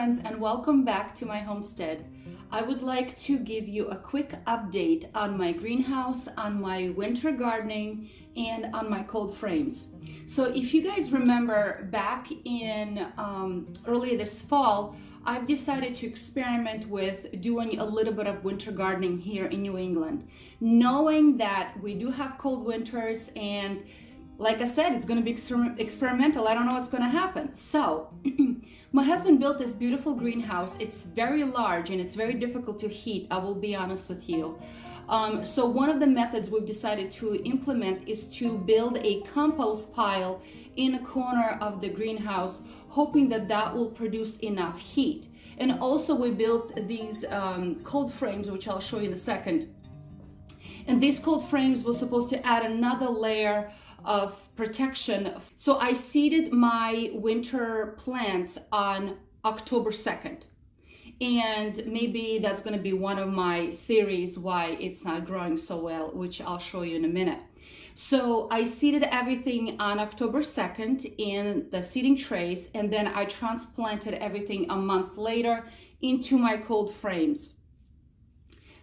friends, and welcome back to my homestead. I would like to give you a quick update on my greenhouse, on my winter gardening, and on my cold frames. So if you guys remember back in early this fall, I've decided to experiment with doing a little bit of winter gardening here in New England, knowing that we do have cold winters, and like I said, it's going to be experimental. I don't know what's going to happen. So my husband built this beautiful greenhouse. It's very large and it's very difficult to heat, I will be honest with you. So one of the methods we've decided to implement is to build a compost pile in a corner of the greenhouse, hoping that that will produce enough heat. And also we built these cold frames, which I'll show you in a second. And these cold frames were supposed to add another layer of protection. So I seeded my winter plants on October 2nd. And maybe that's going to be one of my theories why it's not growing so well, which I'll show you in a minute. So I seeded everything on October 2nd in the seeding trays, and then I transplanted everything a month later into my cold frames.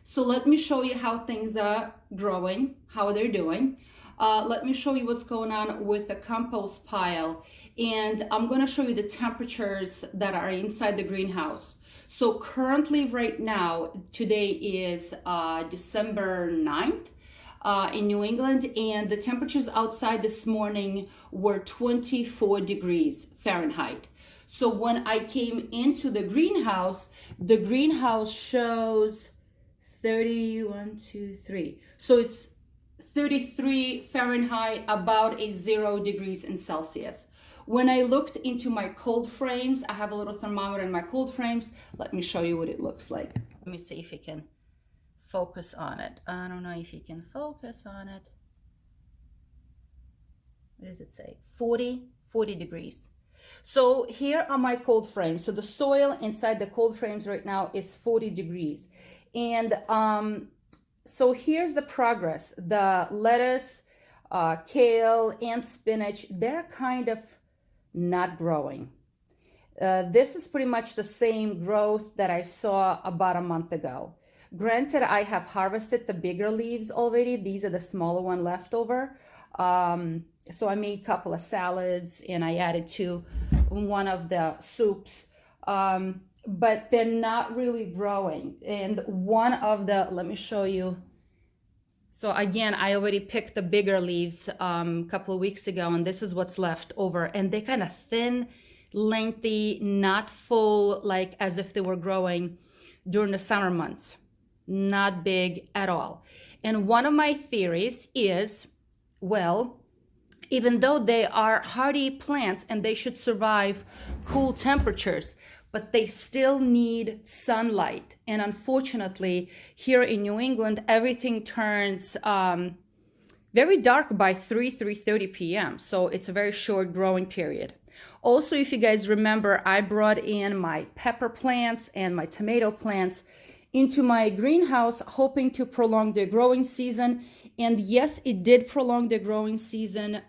So let me show you how things are growing, how they're doing. Let me show you what's going on with the compost pile, and I'm going to show you the temperatures that are inside the greenhouse. So currently right now, today is December 9th in New England, and the temperatures outside this morning were 24 degrees Fahrenheit. So when I came into the greenhouse shows 31, 2, 3. So it's 33 Fahrenheit, about 0 degrees in Celsius. When I looked into my cold frames, I have a little thermometer in my cold frames. Let me show you what it looks like. Let me see if you can focus on it. I don't know if you can focus on it. What does it say? 40 degrees. So here are my cold frames. So the soil inside the cold frames right now is 40 degrees. And so here's the progress. The lettuce, kale, and spinach, they're kind of not growing. This is pretty much the same growth that I saw about a month ago. Granted, I have harvested the bigger leaves already. These are the smaller one left over. So I made a couple of salads and I added to one of the soups. But they're not really growing. And one of the, let me show you. So again, I already picked the bigger leaves a couple of weeks ago, and this is what's left over. And they're kind of thin, lengthy, not full, like as if they were growing during the summer months. Not big at all. And one of my theories is, well, even though they are hardy plants and they should survive cool temperatures, but they still need sunlight. And unfortunately, here in New England, everything turns very dark by 3:30 p.m. So it's a very short growing period. Also, if you guys remember, I brought in my pepper plants and my tomato plants into my greenhouse, hoping to prolong their growing season. And yes, it did prolong the growing season,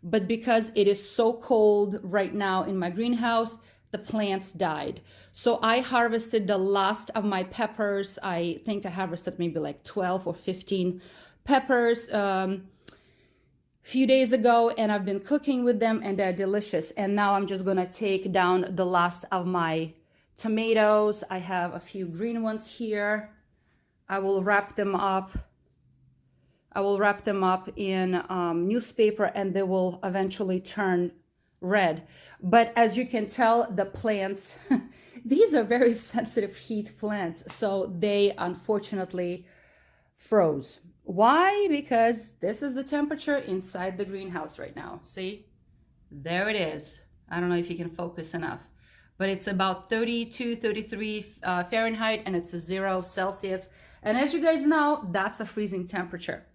but because it is so cold right now in my greenhouse, the plants died. So I harvested the last of my peppers. I think I harvested maybe like 12 or 15 peppers a few days ago, and I've been cooking with them and they're delicious. And now I'm just gonna take down the last of my tomatoes. I have a few green ones here. I will wrap them up. In newspaper, and they will eventually turn red. But as you can tell, the plants, these are very sensitive heat plants. So they unfortunately froze. Why? Because this is the temperature inside the greenhouse right now. See, there it is. I don't know if you can focus enough, but it's about 32, 33 Fahrenheit, and it's 0 Celsius. And as you guys know, that's a freezing temperature.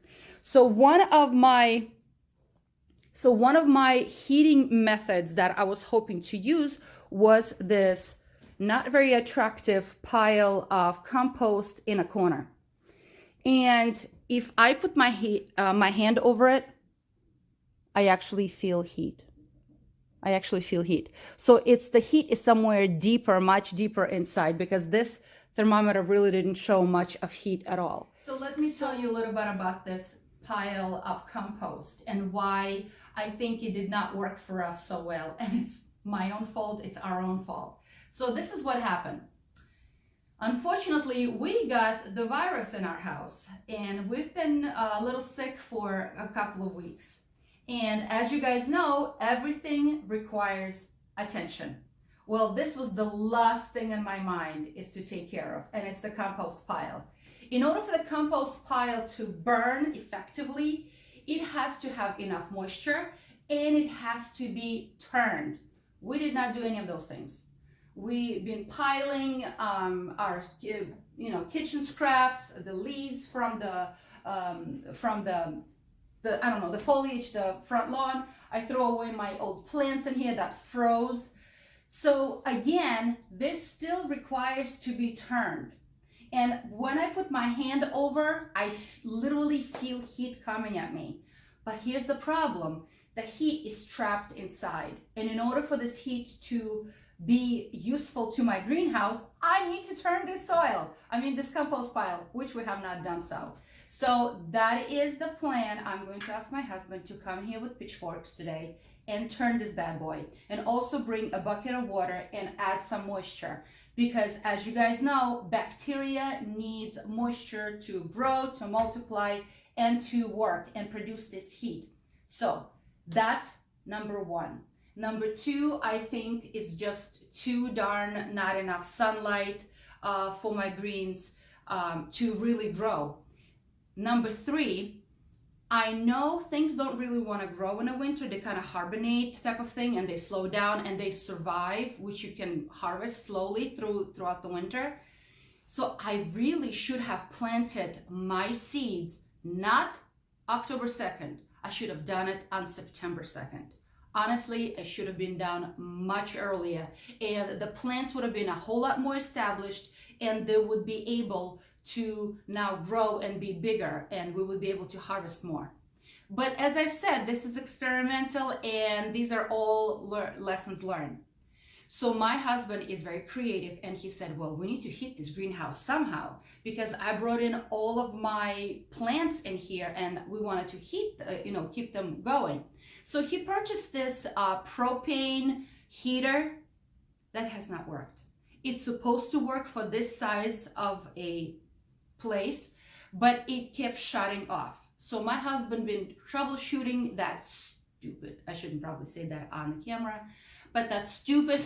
So one of my heating methods that I was hoping to use was this not very attractive pile of compost in a corner. And if I put my hand over it, I actually feel heat. I actually feel heat. So it's the heat is somewhere deeper, much deeper inside, because this thermometer really didn't show much of heat at all. So let me tell you a little bit about this pile of compost and why I think it did not work for us so well. And it's my own fault, it's our own fault. So this is what happened. Unfortunately, we got the virus in our house, and we've been a little sick for a couple of weeks. And as you guys know, everything requires attention. Well, this was the last thing in my mind is to take care of, and it's the compost pile. In order for the compost pile to burn effectively, it has to have enough moisture and it has to be turned. We did not do any of those things. We've been piling our kitchen scraps, the leaves from the I don't know, the foliage, the front lawn. I throw away my old plants in here that froze. So again, this still requires to be turned. And when I put my hand over, I literally feel heat coming at me. But here's the problem. The heat is trapped inside. And in order for this heat to be useful to my greenhouse, I need to turn this this compost pile, which we have not done so. So that is the plan. I'm going to ask my husband to come here with pitchforks today and turn this bad boy, and also bring a bucket of water and add some moisture, because as you guys know, bacteria needs moisture to grow, to multiply, and to work and produce this heat. So that's number one. Number two, I think it's just too darn not enough sunlight for my greens to really grow. Number three, I know things don't really want to grow in the winter. They kind of hibernate type of thing, and they slow down and they survive, which you can harvest slowly throughout the winter. So I really should have planted my seeds not October 2nd. I should have done it on September 2nd. Honestly, it should have been done much earlier, and the plants would have been a whole lot more established, and they would be able to now grow and be bigger, and we would be able to harvest more. But as I've said, this is experimental, and these are all lessons learned. So my husband is very creative, and he said, well, we need to heat this greenhouse somehow, because I brought in all of my plants in here and we wanted to heat, keep them going. So he purchased this propane heater that has not worked. It's supposed to work for this size of a place, but it kept shutting off. So my husband been troubleshooting that stupid, I shouldn't probably say that on the camera, but that stupid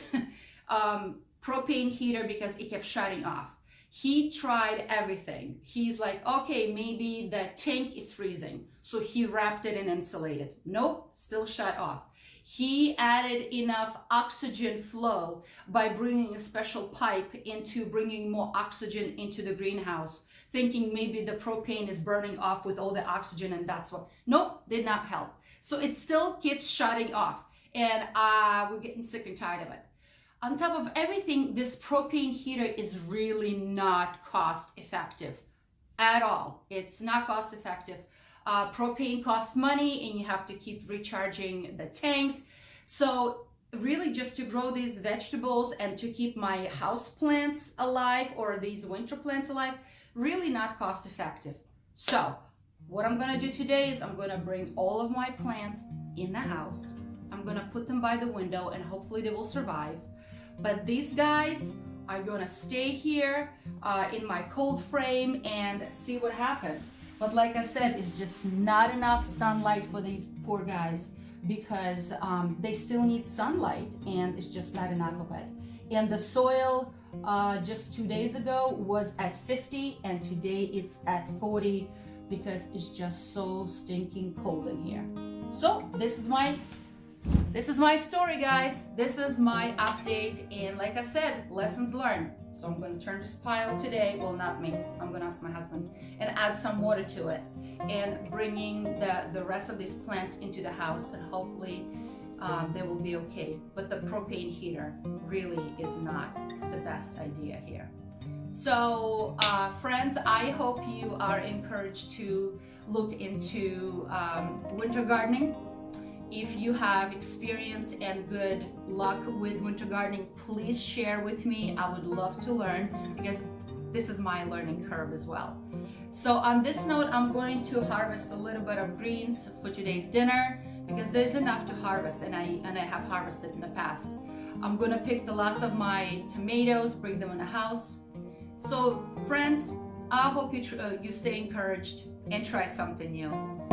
propane heater, because it kept shutting off. He tried everything. He's like, okay, maybe the tank is freezing. So he wrapped it and insulated. Nope, still shut off. He added enough oxygen flow by bringing a special pipe into bringing more oxygen into the greenhouse, thinking maybe the propane is burning off with all the oxygen and that's what. Nope, did not help. So it still keeps shutting off, and we're getting sick and tired of it. On top of everything, this propane heater is really not cost effective at all. It's not cost effective. Propane costs money, and you have to keep recharging the tank. So really, just to grow these vegetables and to keep my house plants alive, or these winter plants alive, really not cost effective. So what I'm gonna do today is I'm gonna bring all of my plants in the house. I'm gonna put them by the window, and hopefully they will survive. But these guys are gonna stay here in my cold frame and see what happens. But like I said, it's just not enough sunlight for these poor guys, because they still need sunlight, and it's just not enough of it. And the soil just 2 days ago was at 50, and today it's at 40, because it's just so stinking cold in here. So this is my story, guys. This is my update, and like I said, lessons learned. So I'm going to turn this pile today, well, not me, I'm going to ask my husband, and add some water to it, and bringing the rest of these plants into the house, and hopefully they will be okay. But the propane heater really is not the best idea here. So friends, I hope you are encouraged to look into winter gardening. If you have experience and good luck with winter gardening, please share with me. I would love to learn because this is my learning curve as well. So on this note, I'm going to harvest a little bit of greens for today's dinner because there's enough to harvest, and I have harvested in the past. I'm gonna pick the last of my tomatoes, bring them in the house. So friends, I hope you stay encouraged and try something new.